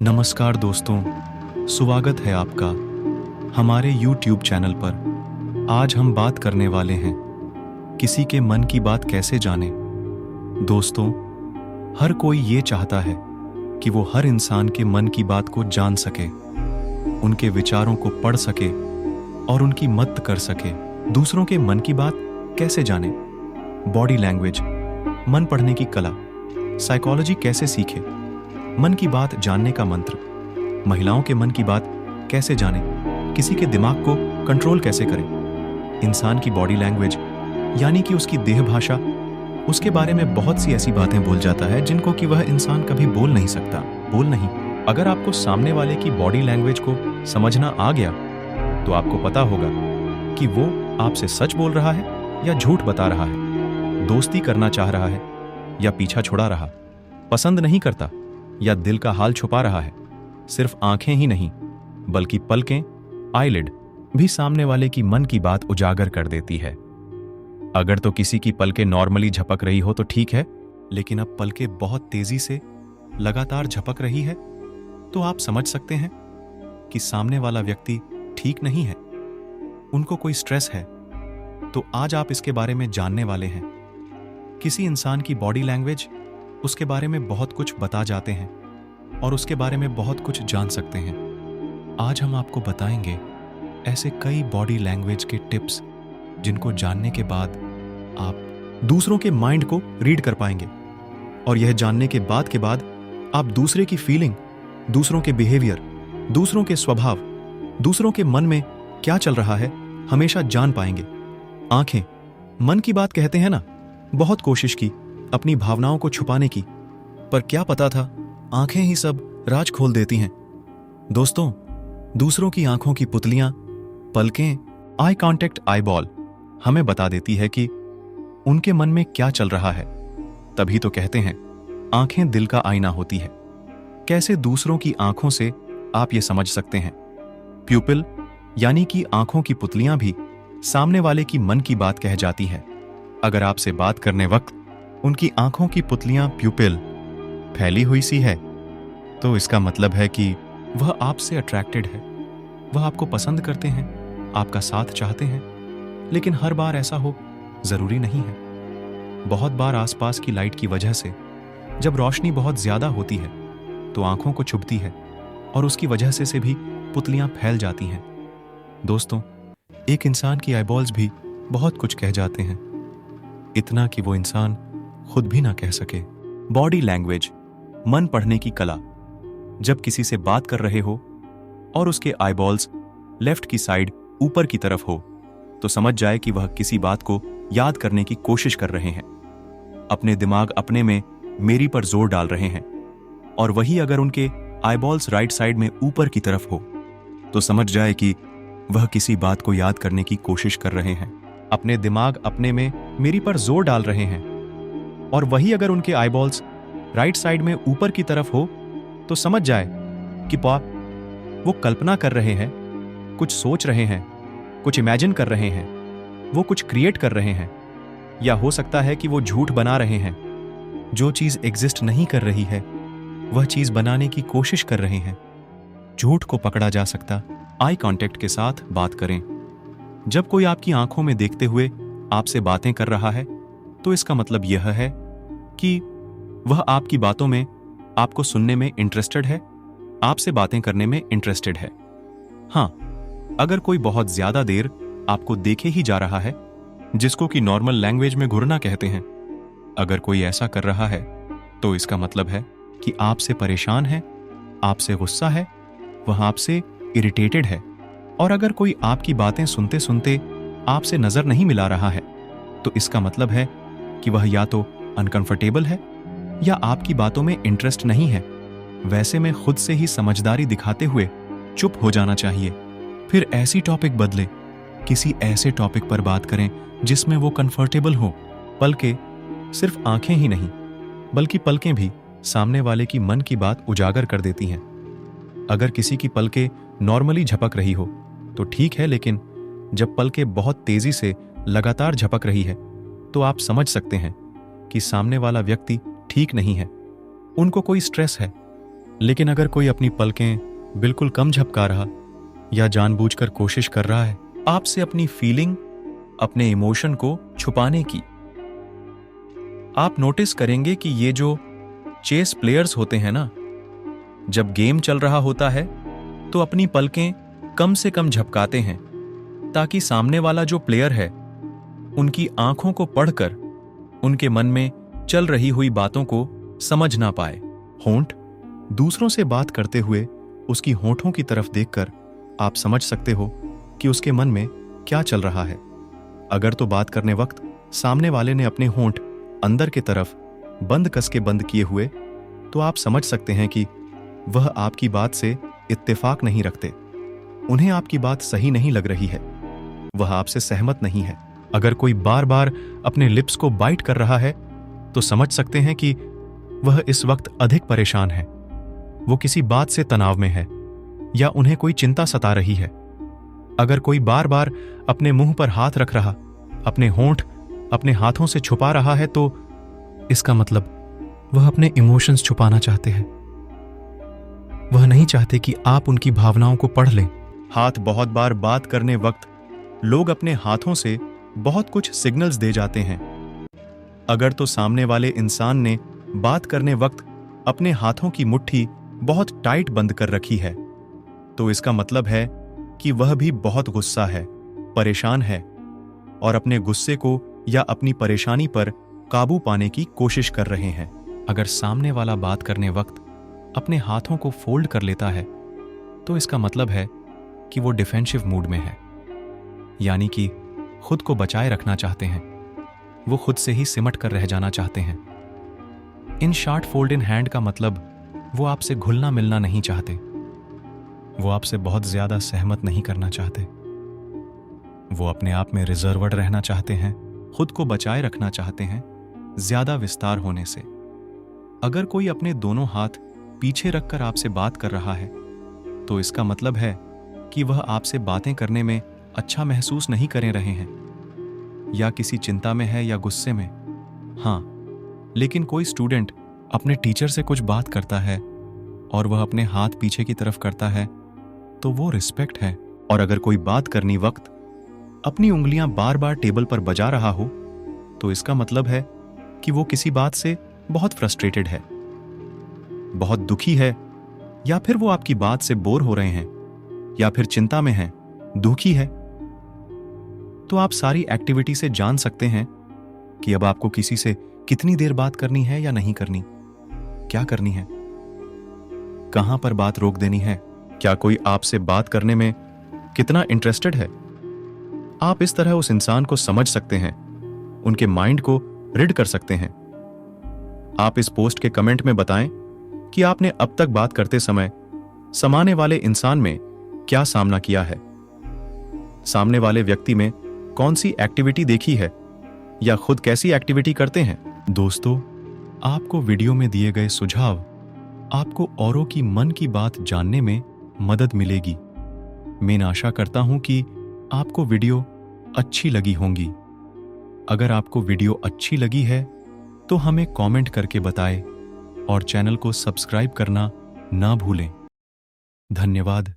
नमस्कार दोस्तों, स्वागत है आपका हमारे YouTube चैनल पर। आज हम बात करने वाले हैं किसी के मन की बात कैसे जाने। दोस्तों, हर कोई ये चाहता है कि वो हर इंसान के मन की बात को जान सके, उनके विचारों को पढ़ सके और उनकी मदद कर सके। दूसरों के मन की बात कैसे जाने? बॉडी लैंग्वेज, मन पढ़ने की कला, साइकोलॉजी कैसे सीखे, मन की बात जानने का मंत्र, महिलाओं के मन की बात कैसे जाने, किसी के दिमाग को कंट्रोल कैसे करें, इंसान की बॉडी लैंग्वेज यानी कि उसकी देह भाषा, उसके बारे में बहुत सी ऐसी बातें बोल जाता है जिनको कि वह इंसान कभी बोल नहीं सकता। अगर आपको सामने वाले की बॉडी लैंग्वेज को समझना आ गया तो आपको पता होगा कि वो आपसे सच बोल रहा है या झूठ बता रहा है, दोस्ती करना चाह रहा है या पीछा छुड़ा रहा, पसंद नहीं करता या दिल का हाल छुपा रहा है। सिर्फ आंखें ही नहीं बल्कि पलकें, आईलिड भी सामने वाले की मन की बात उजागर कर देती है। अगर तो किसी की पलकें नॉर्मली झपक रही हो तो ठीक है, लेकिन अब पलकें बहुत तेजी से लगातार झपक रही है तो आप समझ सकते हैं कि सामने वाला व्यक्ति ठीक नहीं है, उनको कोई स्ट्रेस है। तो आज आप इसके बारे में जानने वाले हैं। किसी इंसान की बॉडी लैंग्वेज उसके बारे में बहुत कुछ बता जाते हैं और उसके बारे में बहुत कुछ जान सकते हैं। आज हम आपको बताएंगे ऐसे कई बॉडी लैंग्वेज के टिप्स जिनको जानने के बाद आप दूसरों के माइंड को रीड कर पाएंगे, और यह जानने के बाद आप दूसरे की फीलिंग, दूसरों के बिहेवियर, दूसरों के स्वभाव, दूसरों के मन में क्या चल रहा है हमेशा जान पाएंगे। आंखें, मन की बात कहते हैं ना, बहुत कोशिश की अपनी भावनाओं को छुपाने की, पर क्या पता था आंखें ही सब राज खोल देती हैं। दोस्तों, दूसरों की आंखों की पुतलियां, पलकें, आई कांटेक्ट, आई बॉल हमें बता देती है कि उनके मन में क्या चल रहा है। तभी तो कहते हैं आंखें दिल का आईना होती है। कैसे दूसरों की आंखों से आप ये समझ सकते हैं? प्यूपिल यानी कि आंखों की पुतलियां भी सामने वाले की मन की बात कह जाती हैं। अगर आपसे बात करने वक्त उनकी आंखों की पुतलियां, प्यूपिल फैली हुई सी है तो इसका मतलब है कि वह आपसे अट्रैक्टेड है, वह आपको पसंद करते हैं, आपका साथ चाहते हैं। लेकिन हर बार ऐसा हो जरूरी नहीं है। बहुत बार आसपास की लाइट की वजह से जब रोशनी बहुत ज्यादा होती है तो आंखों को चुभती है और उसकी वजह से भी पुतलियां फैल जाती हैं। दोस्तों, एक इंसान की आईबॉल्स भी बहुत कुछ कह जाते हैं, इतना कि वो इंसान खुद भी ना कह सके। बॉडी लैंग्वेज, मन पढ़ने की कला। जब किसी से बात कर रहे हो और उसके आईबॉल्स लेफ्ट की साइड ऊपर की तरफ हो तो समझ जाए कि वह किसी बात को याद करने की कोशिश कर रहे हैं, अपने दिमाग अपने में मेरी पर जोर डाल रहे हैं। और वही अगर उनके आईबॉल्स राइट साइड में ऊपर की तरफ हो तो समझ जाए कि वह किसी बात को याद करने की कोशिश कर रहे हैं, अपने दिमाग अपने में मेरी पर जोर डाल रहे हैं। और वही अगर उनके आईबॉल्स राइट साइड में ऊपर की तरफ हो तो समझ जाए कि वो कल्पना कर रहे हैं, कुछ सोच रहे हैं, कुछ इमेजिन कर रहे हैं, वो कुछ क्रिएट कर रहे हैं, या हो सकता है कि वो झूठ बना रहे हैं। जो चीज एग्जिस्ट नहीं कर रही है वह चीज बनाने की कोशिश कर रहे हैं। झूठ को पकड़ा जा सकता आई कांटेक्ट के साथ बात करें। जब कोई आपकी आंखों में देखते हुए आपसे बातें कर रहा है तो इसका मतलब यह है कि वह आपकी बातों में, आपको सुनने में इंटरेस्टेड है, आपसे बातें करने में इंटरेस्टेड है। हां, अगर कोई बहुत ज्यादा देर आपको देखे ही जा रहा है, जिसको कि नॉर्मल लैंग्वेज में घूरना कहते हैं, अगर कोई ऐसा कर रहा है तो इसका मतलब है कि आपसे परेशान है, आपसे गुस्सा है, वह आपसे इरिटेटेड है। और अगर कोई आपकी बातें सुनते सुनते आपसे नजर नहीं मिला रहा है तो इसका मतलब है कि वह या तो अनकंफर्टेबल है या आपकी बातों में इंटरेस्ट नहीं है। वैसे में खुद से ही समझदारी दिखाते हुए चुप हो जाना चाहिए, फिर ऐसी टॉपिक बदले, किसी ऐसे टॉपिक पर बात करें जिसमें वो कंफर्टेबल हो। पलकें, सिर्फ आंखें ही नहीं बल्कि पलकें भी सामने वाले की मन की बात उजागर कर देती हैं। अगर किसी की पलकें नॉर्मली झपक रही हो तो ठीक है, लेकिन जब पलकें बहुत तेजी से लगातार झपक रही है तो आप समझ सकते हैं कि सामने वाला व्यक्ति ठीक नहीं है, उनको कोई स्ट्रेस है, लेकिन अगर कोई अपनी पलकें बिल्कुल कम झपका रहा या जानबूझकर कोशिश कर रहा है आपसे अपनी फीलिंग, अपने इमोशन को छुपाने की, आप नोटिस करेंगे कि ये जो चेस प्लेयर्स होते हैं ना, जब गेम चल रहा होता है तो अपनी पलकें कम से कम झपकाते हैं ताकि सामने वाला जो प्लेयर है उनकी आंखों को पढ़कर उनके मन में चल रही हुई बातों को समझ ना पाए। होंठ, दूसरों से बात करते हुए उसकी होंठों की तरफ देखकर आप समझ सकते हो कि उसके मन में क्या चल रहा है। अगर तो बात करने वक्त सामने वाले ने अपने होंठ अंदर की तरफ बंद कस के बंद किए हुए तो आप समझ सकते हैं कि वह आपकी बात से इत्तेफाक नहीं रखते, उन्हें आपकी बात सही नहीं लग रही है, वह आपसे सहमत नहीं है। अगर कोई बार बार अपने लिप्स को बाइट कर रहा है तो समझ सकते हैं कि वह इस वक्त अधिक परेशान है, वो किसी बात से तनाव में है या उन्हें कोई चिंता सता रही है। अगर कोई बार बार अपने मुंह पर हाथ रख रहा, अपने होंठ अपने हाथों से छुपा रहा है तो इसका मतलब वह अपने इमोशंस छुपाना चाहते हैं, वह नहीं चाहते कि आप उनकी भावनाओं को पढ़ लें। हाथ बहुत बार बात करने वक्त लोग अपने हाथों से बहुत कुछ सिग्नल्स दे जाते हैं। अगर तो सामने वाले इंसान ने बात करने वक्त अपने हाथों की मुट्ठी बहुत टाइट बंद कर रखी है तो इसका मतलब है कि वह भी बहुत गुस्सा है, परेशान है और अपने गुस्से को या अपनी परेशानी पर काबू पाने की कोशिश कर रहे हैं। अगर सामने वाला बात करने वक्त अपने हाथों को फोल्ड कर लेता है तो इसका मतलब है कि वो डिफेंसिव मूड में है, यानी कि खुद को बचाए रखना चाहते हैं, वो खुद से ही सिमट कर रह जाना चाहते हैं। In short fold in hand का मतलब वो आपसे घुलना मिलना नहीं चाहते, वो आपसे बहुत ज्यादा सहमत नहीं करना चाहते, वो अपने आप में रिजर्वड रहना चाहते हैं, खुद को बचाए रखना चाहते हैं ज्यादा विस्तार होने से। अगर कोई अपने दोनों हाथ पीछे रखकर आपसे बात कर रहा है तो इसका मतलब है कि वह आपसे बातें करने में अच्छा महसूस नहीं कर रहे हैं या किसी चिंता में है या गुस्से में। हाँ, लेकिन कोई स्टूडेंट अपने टीचर से कुछ बात करता है और वह अपने हाथ पीछे की तरफ करता है तो वो रिस्पेक्ट है। और अगर कोई बात करनी वक्त अपनी उंगलियां बार बार टेबल पर बजा रहा हो तो इसका मतलब है कि वो किसी बात से बहुत फ्रस्ट्रेटेड है, बहुत दुखी है, या फिर वो आपकी बात से बोर हो रहे हैं या फिर चिंता में हैं, दुखी है। तो आप सारी एक्टिविटी से जान सकते हैं कि अब आपको किसी से कितनी देर बात करनी है या नहीं करनी, क्या करनी है, कहां पर बात रोक देनी है, क्या कोई आपसे बात करने में कितना इंटरेस्टेड है। आप इस तरह उस इंसान को समझ सकते हैं, उनके माइंड को रीड कर सकते हैं। आप इस पोस्ट के कमेंट में बताएं कि आपने अब तक बात करते समय सामने वाले इंसान में क्या सामना किया है, सामने वाले व्यक्ति में कौन सी एक्टिविटी देखी है या खुद कैसी एक्टिविटी करते हैं। दोस्तों, आपको वीडियो में दिए गए सुझाव आपको औरों की मन की बात जानने में मदद मिलेगी। मैं आशा करता हूं कि आपको वीडियो अच्छी लगी होंगी। अगर आपको वीडियो अच्छी लगी है तो हमें कमेंट करके बताएं और चैनल को सब्सक्राइब करना ना भूलें। धन्यवाद।